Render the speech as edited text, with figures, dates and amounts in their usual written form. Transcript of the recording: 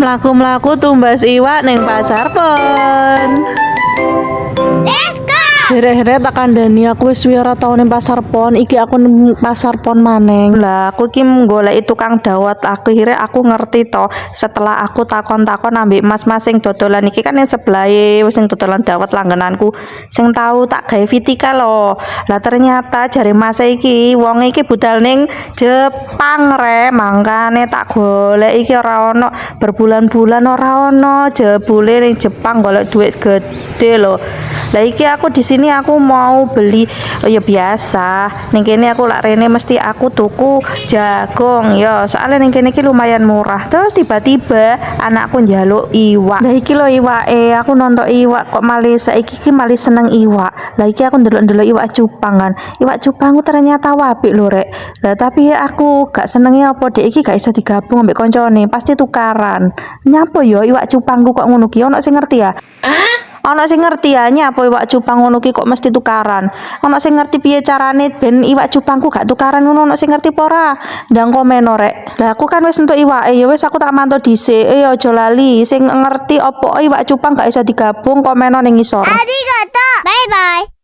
mlaku-mlaku tumbas iwak ning pasar pon. Let's go. Here-here tak kandhani aku wis suwe ora tau ning pasar pon. Iki aku ning pasar pon maneng. Lah aku iki goleki tukang dawet. Akhire aku ngerti to setelah aku takon-takon ambek mas-mas sing dodolan iki kan yang sebelahe wis sing dodolan dawet langgananku sing tau tak gawe vitika lho. Lah ternyata jare mas iki wong iki budal ning Jepang re. Mangkane tak golek iki ora ono berbulan-bulan ora ono jebule ning Jepang golek duit gede lho. Lah iki aku di sini aku mau beli ya biasa. Ning kene aku lak rene mesti aku tuku jagung ya. Soalnya ning kene iki lumayan murah. Terus tiba-tiba anakku njaluk iwak. Lah iki lho iwake. Aku nonton iwak kok malih saiki iki malih seneng iwak. Lah iki aku ndelok-ndelok iwak cupang kan. Iwak cupangku ternyata apik lho rek. Lah tapi aku gak senenge apa dek iki gak iso digabung ambek koncone. Pasti tukaran. Nyapa yo iwak cupangku kok ngono ki? Ono sing ngerti ya? Ono sing ngerti ya nyapa iwak cupang ngono ki kok mesti tukaran. Ono sing ngerti piye carane ben iwak cupangku gak tukaran ngono ono sing ngerti apa ora? Ndang komen rek. Lah aku kan wis entuk iwake ya wis aku tak mantau dhisik. Aja lali sing ngerti apa iwak cupang gak iso digabung komen ning ngisor. Arigato. Bye bye.